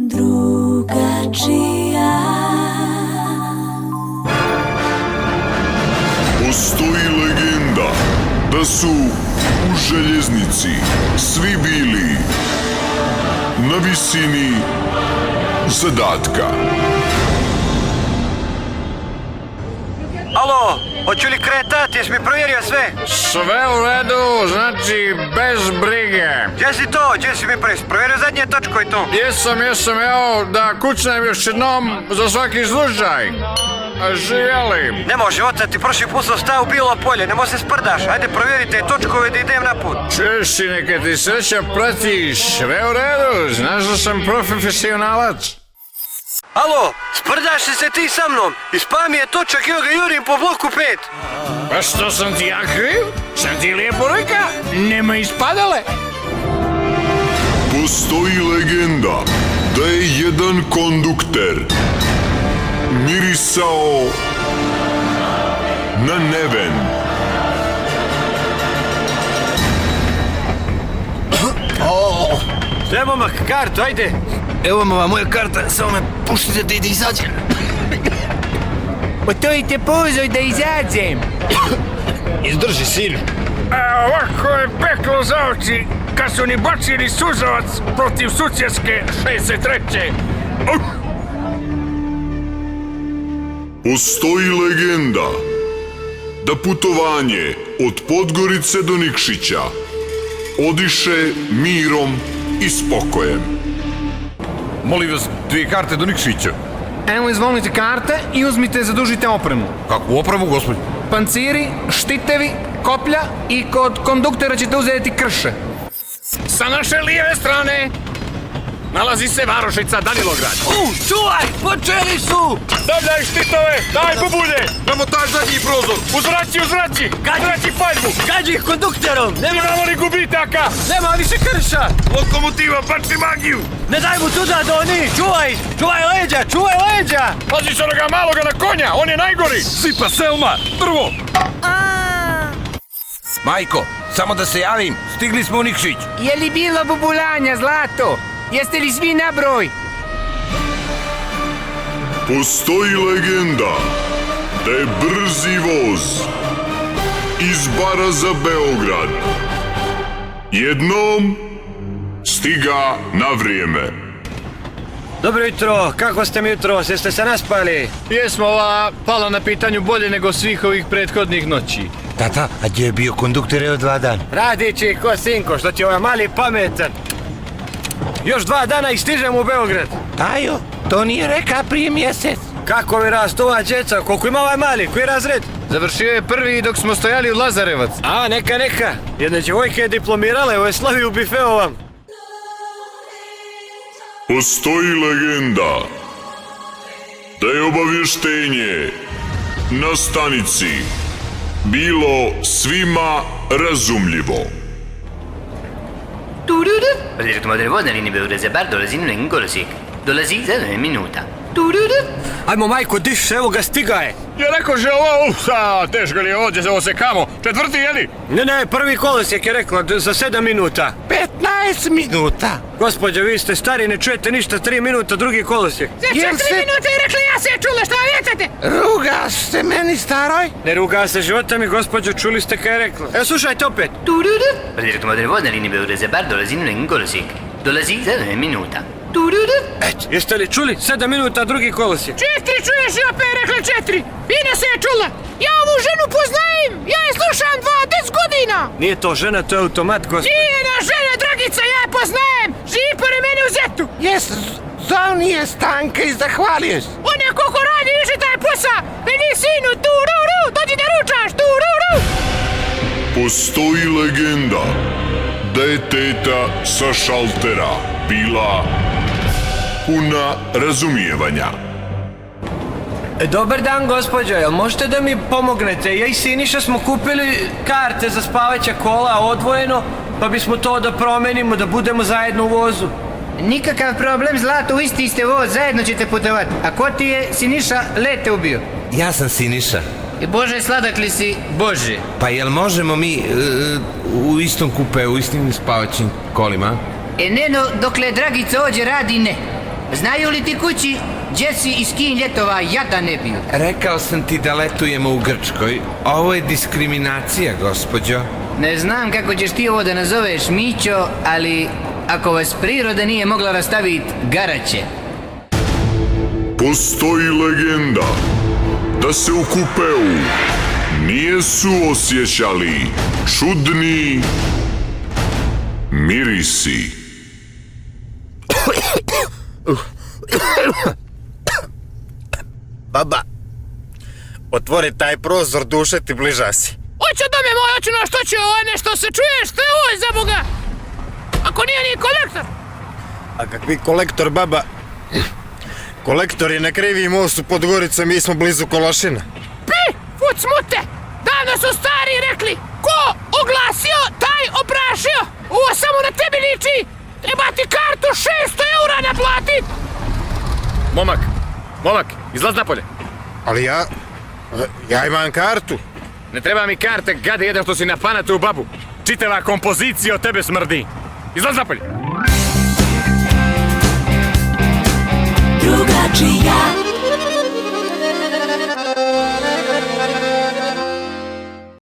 drugačija. Postoji legenda da su u željeznici svi bili na visini zadatka. Alo, hoću li kretat, jesi mi provjerio sve? Sve u redu, znači bez brige. Gdje si to, gdje si mi provjerio zadnje točko i to? Jesam, evo da kucnem još jednom za svaki slučaj. Živjeli. Ne može, oca ti prošli put sam stao u Bilo polje, nemoj se sprdaš, ajde provjerite točkove da idem na put. Čuši, neka ti sreća pratiš, sve u redu, znaš da sam profesionalac. Alo, sprdaš li se ti sa mnom? Ispa mi je točak i ga jurim po bloku 5. Pa što sam ti ja kriv? Sam ti lijepo reka, nema ispadale. Postoji legenda da je jedan kondukter mirisao na neven. Sve momak, kartu, ajde. Evo ova moja karta, samo me puštite da izađem. Pa to i te pozoj da izađem. Izdrži, sinu. Ovako je peklo za oči kad su ni bacili suzavac protiv Sucjeske 63. Postoji legenda da putovanje od Podgorice do Nikšića odiše mirom i spokojem. Molim vas, 2 karte do Nikšića. Evo izvolite karte i uzmite zadužite opremu. Kakvu opremu, gospodin? Panciri, štitevi, koplja i kod konduktera ćete uzeti krše. Sa naše lijeve strane nalazi se varošica Danilograd. Čuvaj, počeli su! Stavljaj štitove, daj bubulje! Namotaž zadnji prozor! Uzvraći! Uzvraći paljbu! Gađi ih kondukterom! Nemamo li gubitaka! Nema više krša! Lokomotiva, baci magiju! Ne daj mu tuda do oni! Čuvaj leđa! Pazi se onoga maloga na konja, on je najgori! Sipa Selma, prvo! Majko, samo da se javim, stigli smo u Nikšić. Je li bilo bubulanja, Zlato? Jeste li svi na broj? Postoji legenda da je brzi voz iz Bara za Beograd jednom stiga na vrijeme. Dobro jutro, kako ste mi jutro? Jeste se naspali? Jesmo, ova pala na pitanju bolje nego svih ovih prethodnih noći. Tata, a gdje je bio kondukter evo 2 dana? Radići ko sinko, što ti ovaj mali pametan. Još 2 dana i stižem u Beograd. Ajo, to nije reka prije mjesec. Kako mi rastu ova djeca? Koliko ima ovaj mali? Koji razred? Završio je prvi dok smo stojali u Lazarevac. A, neka. Jedna djevojka je diplomirala, evo je slavi u bifeu vam. Postoji legenda da je obavještenje na stanici bilo svima razumljivo. Prenderete modere voda linije Beograd za Bar, dolazi na neki kolosijek. Dolazi za 2 minuta. Ajmo majko, diš, evo ga, stiga je. Ja rekao že ovo, teško li je ovdje, ovo se kamo. 4. jeli? Ne, prvi kolosijek je rekla, za 7 minuta. 15 minuta. Gospođo, vi ste stari, ne čujete ništa, 3 minuta, drugi kolosijek. Za 4 minute je rekla, ja se je čula, šta vjetate? Rugaš se meni, staroj? Ne ruga se života mi, gospođo, čuli ste kaj je rekla. Evo, slušajte opet. Prenderete modere voda linije Beograd za Bar, dolazi na neki kolosijek. Dolazi za 2 minuta. Jeste li čuli? 7 minuta, drugi kolosijek. 4 čuješ i opet je rekla 4. Ina se je čula. Ja ovu ženu poznajem. Ja je slušam 20 godina. Nije to žena, to je automat, gospođo. Njena žena, Dragica, ja je poznajem. Živi pored mene u Zetu. Jes, zovnije Stanka i zahvaljuješ. Ona koliko radi više taj posa. Veli sinu, tururu, dođi da ručaš, tururu. Postoji legenda da je teta sa šaltera bila puna razumijevanja. Dobar dan, gospođo, jel možete da mi pomognete? Ja i Siniša smo kupili karte za spavaća kola odvojeno, pa bismo to da promenimo, da budemo zajedno u vozu. Nikakav problem, Zlato, u isti ste voz, zajedno ćete putovati. A ko ti je Siniša Lete ubio? Ja sam Siniša. I Bože, sladak li si Bože? Pa jel možemo mi u istom kupeu, u istim spavaćim kolima? Ne, no, dokle Dragica ođe radi, ne. Znaju li ti kući gdje si i s kim ljetova jada ne biju? Rekao sam ti da letujemo u Grčkoj. Ovo je diskriminacija, gospođo. Ne znam kako ćeš ti ovo da nazoveš, Mićo, ali ako vas priroda nije mogla rastaviti, garaće. Postoji legenda da se u kupeu nije suosjećali čudni mirisi. Baba, otvori taj prozor, duše ti bliža si. Hoću dome moj, hoću no što će ovo nešto se čuješ, što je ovo za Boga? Ako nije ni kolektor. A kakvi kolektor, baba? Kolektor je na krivi most u Podgorice, mi smo blizu Kolašina. Pi, fut smute! Davno su stari rekli, ko oglasio, taj oprašio. Ovo samo na tebi liči. Treba ti kartu 600 eura naplatit. Momak, izlaz napolje. Ali ja imam kartu. Ne treba mi karte, gade jedan što si napana tu babu. Čitava kompozicija od tebe smrdi. Izlaz napolje. Drugačija